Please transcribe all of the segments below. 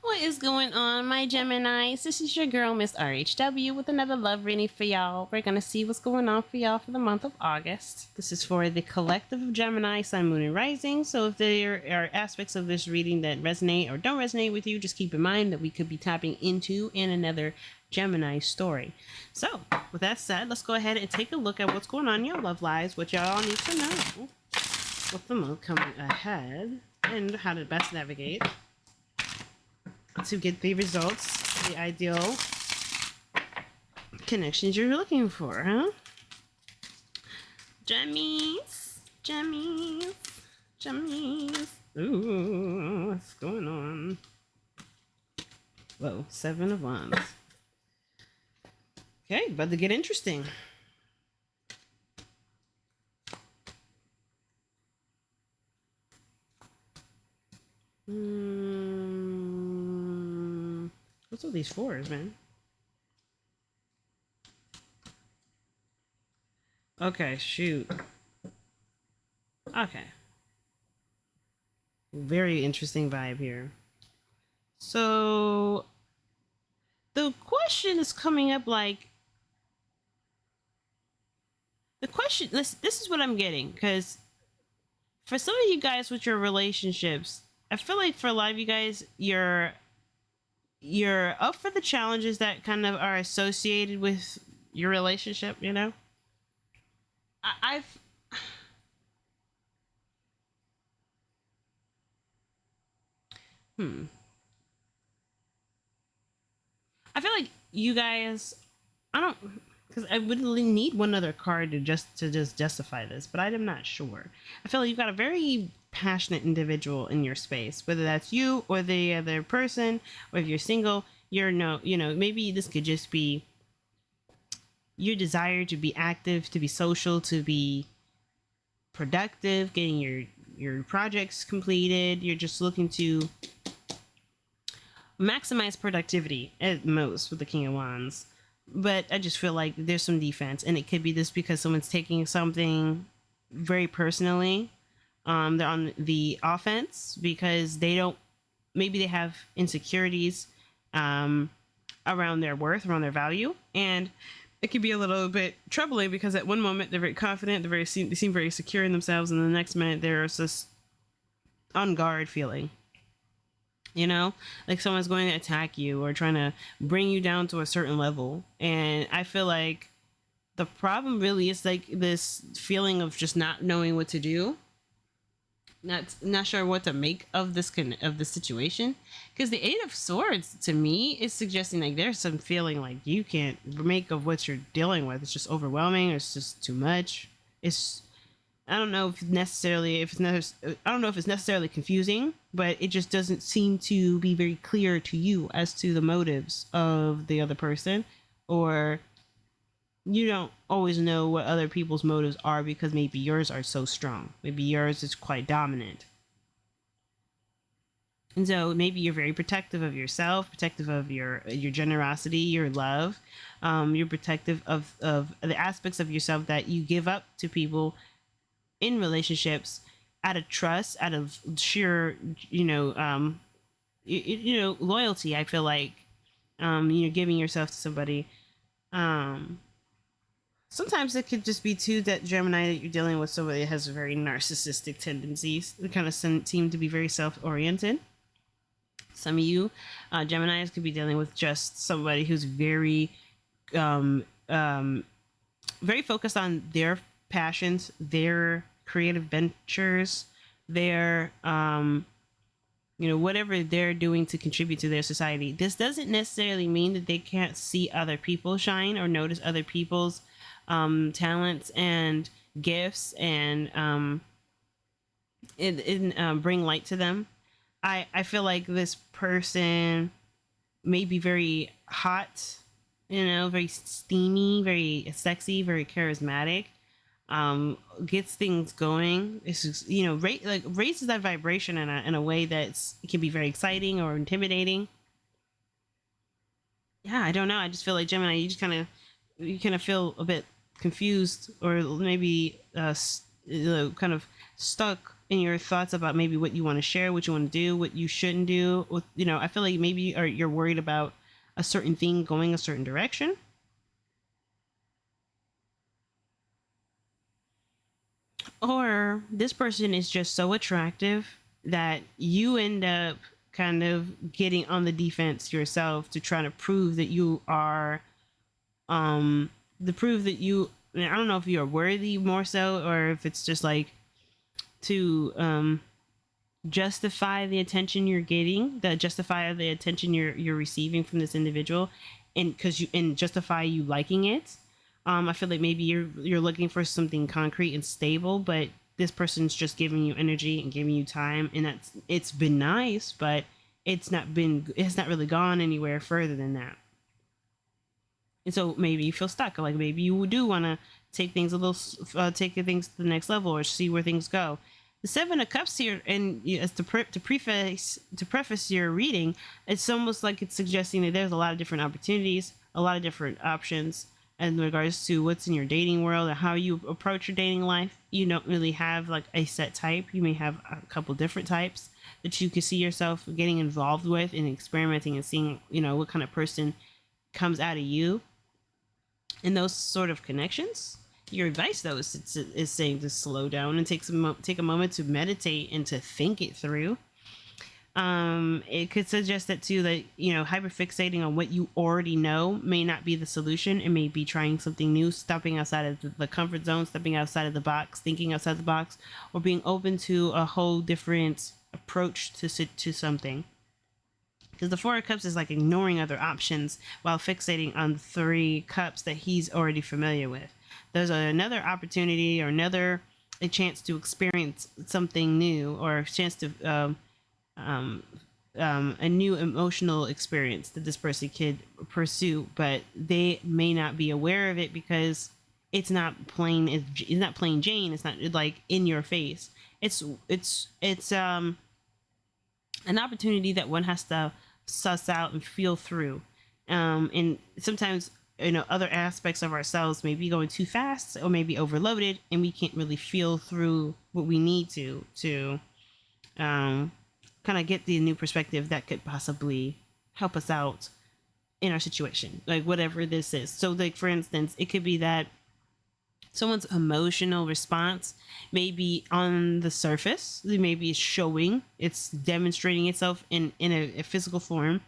What is going on, my Geminis? This is your girl, Miss RHW, with another love reading for y'all. We're going to see what's going on for y'all for the month of August. This is for the collective of Gemini, Sun, Moon, and Rising. So if there are aspects of this reading that resonate or don't resonate with you, just keep in mind that we could be tapping into in another Gemini story. So, with that said, let's go ahead and take a look at what's going on in your love lives, what y'all need to know, with the month coming ahead, and how to best navigate to get the results, the ideal connections you're looking for, huh? Jammies. Ooh, what's going on? Whoa, 7 of Wands. Okay, about to get interesting. What's all these fours, man? Okay, shoot. Okay. Very interesting vibe here. So, the question is coming up like... The question... This is what I'm getting, because for some of you guys with your relationships, I feel like for a lot of you guys, you're up for the challenges that kind of are associated with your relationship, you know? I've I feel like you guys, I don't, because I would really need one other card to just justify this, but I'm not sure. I feel like you've got a very passionate individual in your space, whether that's you or the other person, or if you're single, maybe this could just be your desire to be active, to be social, to be productive, getting your projects completed. You're just looking to maximize productivity at most with the King of Wands. But I just feel like there's some defense, and it could be this because someone's taking something very personally. They're on the offense because maybe they have insecurities around their worth, around their value, and it could be a little bit troubling because at one moment they're very confident, they seem very secure in themselves, and the next minute there's this on guard feeling. You know, like someone's going to attack you or trying to bring you down to a certain level. And I feel like the problem really is like this feeling of just not knowing what to do, not sure what to make of this situation. Because the Eight of Swords to me is suggesting like there's some feeling like you can't make of what you're dealing with. It's just overwhelming, or it's just too much. I don't know if it's necessarily confusing, but it just doesn't seem to be very clear to you as to the motives of the other person, or you don't always know what other people's motives are because maybe yours are so strong. Maybe yours is quite dominant. And so maybe you're very protective of yourself, protective of your generosity, your love. You're protective of the aspects of yourself that you give up to people in relationships out of trust, out of sheer, loyalty. I feel like, giving yourself to somebody. Sometimes it could just be too that Gemini that you're dealing with somebody that has very narcissistic tendencies. They kind of seem to be very self-oriented. Some of you Geminis could be dealing with just somebody who's very, very focused on their passions, their creative ventures, their whatever they're doing to contribute to their society. This doesn't necessarily mean that they can't see other people shine or notice other people's talents and gifts and bring light to them. I feel like this person may be very hot, very steamy, very sexy, very charismatic. Gets things going. It's just, raises that vibration in a way it can be very exciting or intimidating. Yeah, I don't know. I just feel like Gemini, you kind of feel a bit confused, or maybe kind of stuck in your thoughts about maybe what you want to share, what you want to do, what you shouldn't do. I feel like maybe or you're worried about a certain thing going a certain direction, or this person is just so attractive that you end up kind of getting on the defense yourself to try to prove that you are the prove that you I don't know if you're worthy more so, or if it's just like to justify the attention you're getting, that justify the attention you're receiving from this individual, and because you and justify you liking it. I feel like maybe you're looking for something concrete and stable, but this person's just giving you energy and giving you time, and it's been nice, but it's not really gone anywhere further than that. And so maybe you feel stuck, or like maybe you do want to take things a little, take things to the next level, or see where things go. The Seven of Cups here, and as to preface your reading, it's almost like it's suggesting that there's a lot of different opportunities, a lot of different options in regards to what's in your dating world and how you approach your dating life. You don't really have like a set type. You may have a couple different types that you can see yourself getting involved with and experimenting and seeing, what kind of person comes out of you in those sort of connections. Your advice, though, is saying to slow down and take a moment to meditate and to think it through. It could suggest that too, that hyperfixating on what you already know may not be the solution. It may be trying something new, stepping outside of the comfort zone, stepping outside of the box, thinking outside the box, or being open to a whole different approach to something. Because the Four of Cups is like ignoring other options while fixating on the Three Cups that he's already familiar with. There's another opportunity or a chance to experience something new, or a chance to a new emotional experience that this person could pursue, but they may not be aware of it because it's not plain Jane. It's not like in your face. It's an opportunity that one has to suss out and feel through. And sometimes, other aspects of ourselves may be going too fast or maybe overloaded, and we can't really feel through what we need to kind of get the new perspective that could possibly help us out in our situation, like whatever this is. So, like, for instance, it could be that someone's emotional response may be on the surface. Maybe it's showing, it's demonstrating itself in a physical form,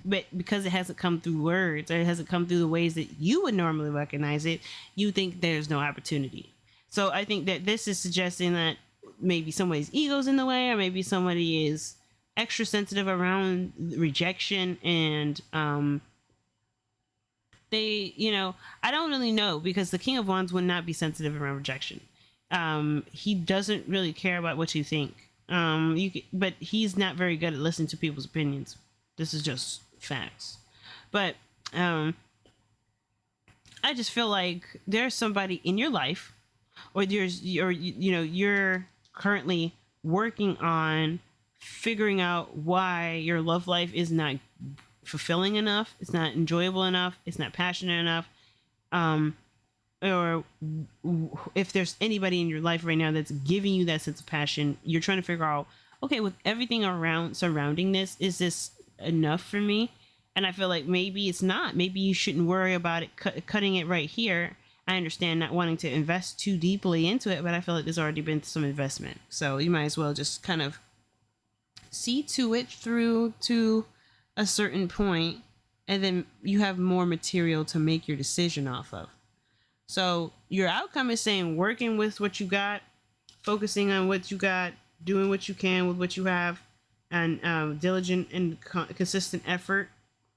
but because it hasn't come through words, or it hasn't come through the ways that you would normally recognize it, you think there's no opportunity. So I think that this is suggesting that maybe somebody's ego's in the way, or maybe somebody is extra sensitive around rejection, and I don't really know, because the King of Wands would not be sensitive around rejection. He doesn't really care about what you think. But he's not very good at listening to people's opinions. This is just facts. But I just feel like there's somebody in your life, or you're currently working on figuring out why your love life is not fulfilling enough, it's not enjoyable enough, it's not passionate enough, or if there's anybody in your life right now that's giving you that sense of passion, you're trying to figure out, okay, with everything around surrounding this, is this enough for me? And I feel like maybe it's not. Maybe you shouldn't worry about it cutting it right here. I understand not wanting to invest too deeply into it, but I feel like there's already been some investment, so you might as well just kind of see to it through to a certain point, and then you have more material to make your decision off of. So your outcome is saying working with what you got, focusing on what you got, doing what you can with what you have, and diligent and consistent effort,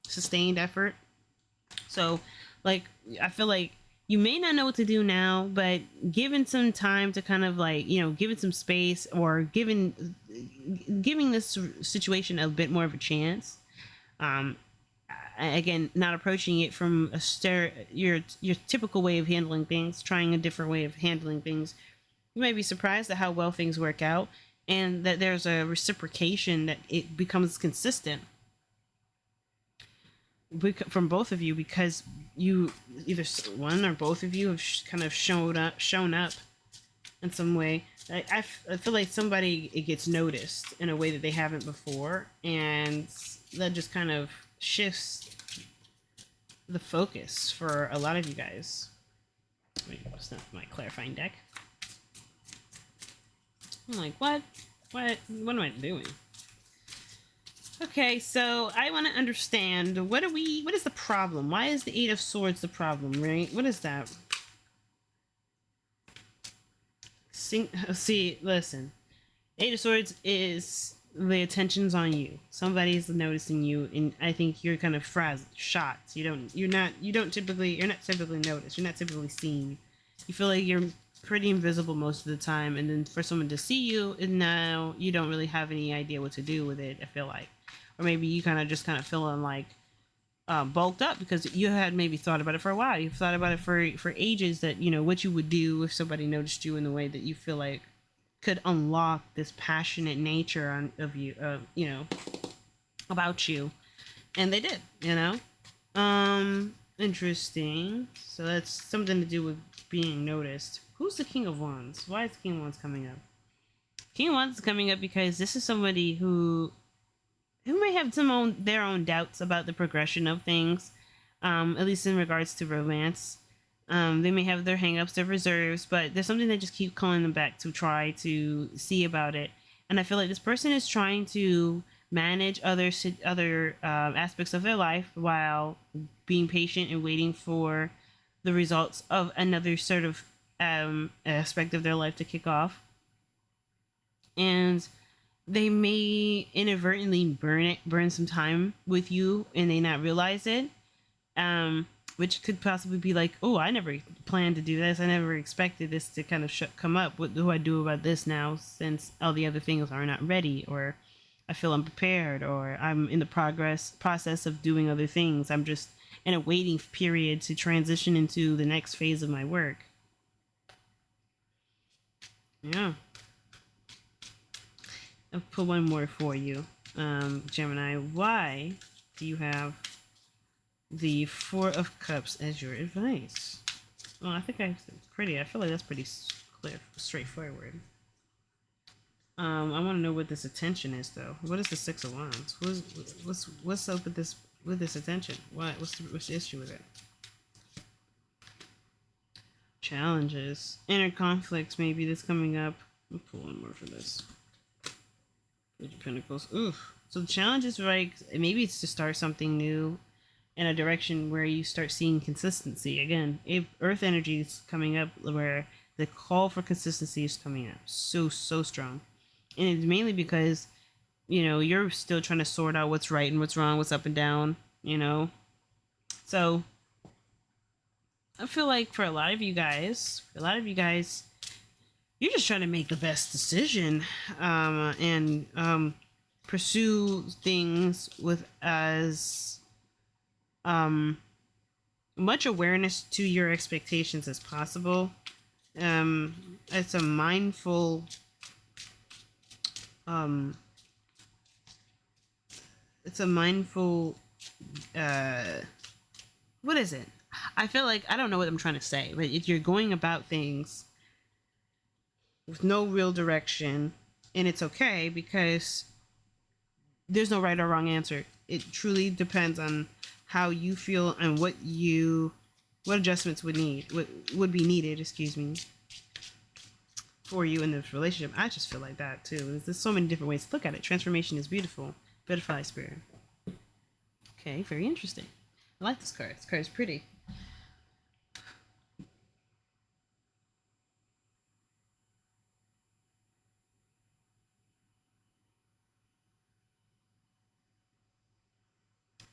sustained effort. So, like, I feel like you may not know what to do now, but given some time to kind of like, given some space, or giving this situation a bit more of a chance. Again, not approaching it from your typical way of handling things, trying a different way of handling things. You may be surprised at how well things work out, and that there's a reciprocation, that it becomes consistent from both of you, because you either one or both of you have kind of shown up in some way. I feel like somebody, it gets noticed in a way that they haven't before, and that just kind of shifts the focus for a lot of you guys. Wait, that's not my clarifying deck. I'm like, what? What am I doing? Okay, so I want to understand what is the problem? Why is the Eight of Swords the problem, right? What is that? See, listen. Eight of Swords is the attention's on you. Somebody's noticing you, and I think you're kind of shocked. You're not typically noticed. You're not typically seen. You feel like you're pretty invisible most of the time, and then for someone to see you, and now you don't really have any idea what to do with it. I feel like, or maybe you kind of feeling like bulked up because you had maybe thought about it for a while. You've thought about it for ages, that what you would do if somebody noticed you in the way that you feel like could unlock this passionate nature of you, about you, and they did. Interesting. So that's something to do with being noticed. Who's the King of Wands? Why is the King of Wands coming up? King of Wands is coming up because this is somebody who may have their own doubts about the progression of things, at least in regards to romance. They may have their hangups, their reserves, but there's something that just keep calling them back to try to see about it. And I feel like this person is trying to manage other aspects of their life while being patient and waiting for the results of another sort of aspect of their life to kick off. And they may inadvertently burn some time with you and they not realize it, which could possibly be like, oh, I never planned to do this, I never expected this to kind of come up, what do I do about this now since all the other things are not ready, or I feel unprepared, or I'm in the process of doing other things, I'm just in a waiting period to transition into the next phase of my work. Yeah. I'll put one more for you, Gemini. Why do you have the Four of Cups as your advice? Well, I think it's pretty. I feel like that's pretty clear, straightforward. I want to know what this attention is, though. What is the Six of Wands? What's up with this attention? What's the issue with it? Challenges, inner conflicts, maybe that's coming up. I'll pull one more for this. Page of Pentacles. Oof. So the challenge is like, maybe it's to start something new in a direction where you start seeing consistency. Again, if Earth energy is coming up, where the call for consistency is coming up so strong. And it's mainly because, you're still trying to sort out what's right and what's wrong, what's up and down, So I feel like for a lot of you guys, you're just trying to make the best decision, and pursue things with as much awareness to your expectations as possible. It's a mindful what is it? I feel like, I don't know what I'm trying to say, but if you're going about things with no real direction, and it's okay because there's no right or wrong answer. It truly depends on how you feel and what adjustments would be needed, for you in this relationship. I just feel like that too. There's so many different ways to look at it. Transformation is beautiful. Butterfly spirit. Okay, very interesting. I like this card. This card is pretty.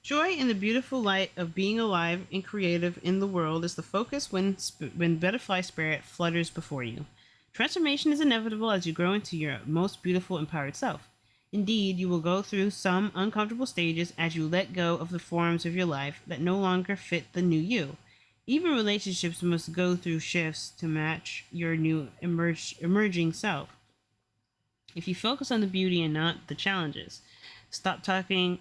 Joy in the beautiful light of being alive and creative in the world is the focus when butterfly spirit flutters before you. Transformation is inevitable as you grow into your most beautiful, empowered self. Indeed, you will go through some uncomfortable stages as you let go of the forms of your life that no longer fit the new you. Even relationships must go through shifts to match your new emerging self. If you focus on the beauty and not the challenges, stop taking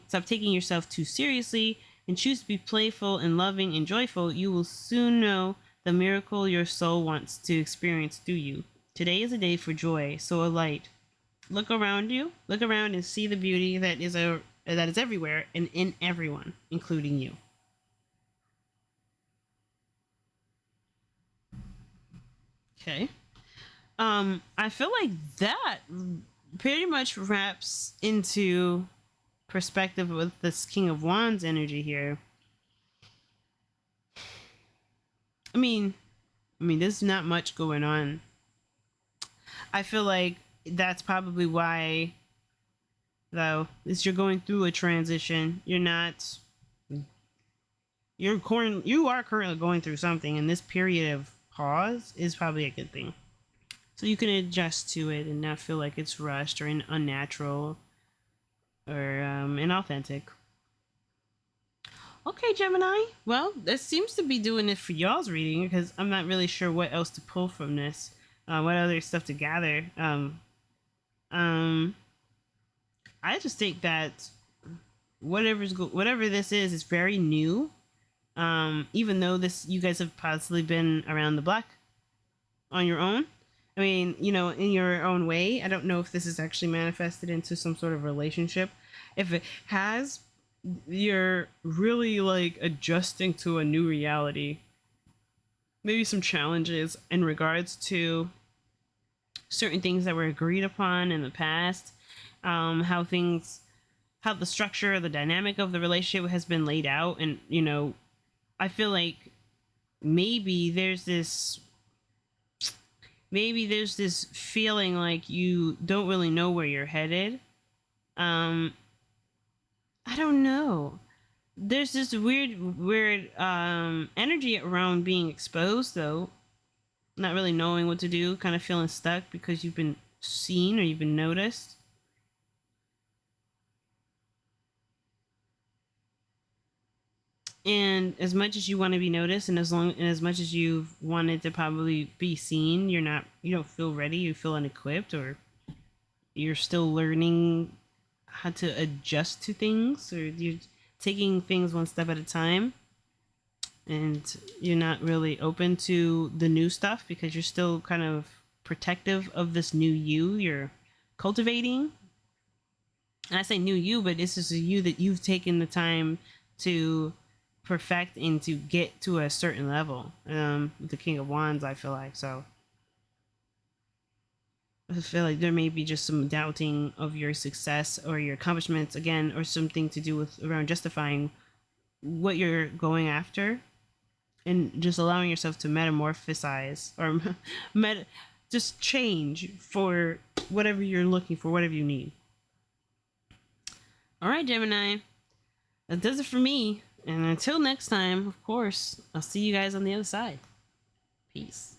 yourself too seriously, and choose to be playful and loving and joyful, you will soon know the miracle your soul wants to experience through you. Today is a day for joy, so a light. Look around you. Look around and see the beauty that is everywhere and in everyone, including you. Okay. I feel like that pretty much wraps into perspective with this King of Wands energy here. I mean, there's not much going on. I feel like that's probably why, though, is you're going through a transition. You are currently going through something, and this period of pause is probably a good thing. So you can adjust to it and not feel like it's rushed or unnatural or inauthentic. Okay, Gemini. Well, that seems to be doing it for y'all's reading because I'm not really sure what else to pull from this. What other stuff to gather. Um, I just think that whatever this is very new. Even though you guys have possibly been around the block on your own. I mean, in your own way. I don't know if this is actually manifested into some sort of relationship. If it has, you're really like adjusting to a new reality. Maybe some challenges in regards to certain things that were agreed upon in the past. How the structure, the dynamic of the relationship has been laid out, and I feel like maybe there's this feeling like you don't really know where you're headed. I don't know. There's this weird energy around being exposed, though. Not really knowing what to do, kind of feeling stuck because you've been seen or you've been noticed. And as much as you want to be noticed, and as much as you've wanted to probably be seen, you don't feel ready. You feel unequipped, or you're still learning how to adjust to things, or you're taking things one step at a time, and you're not really open to the new stuff because you're still kind of protective of this new you're cultivating. And I say new you, but this is a you that you've taken the time to perfect and to get to a certain level. The King of Wands, I feel like. So I feel like there may be just some doubting of your success or your accomplishments again, or something to do with around justifying what you're going after, and just allowing yourself to metamorphosize or just change for whatever you're looking for, whatever you need. All right, Gemini, that does it for me. And until next time, of course, I'll see you guys on the other side. Peace.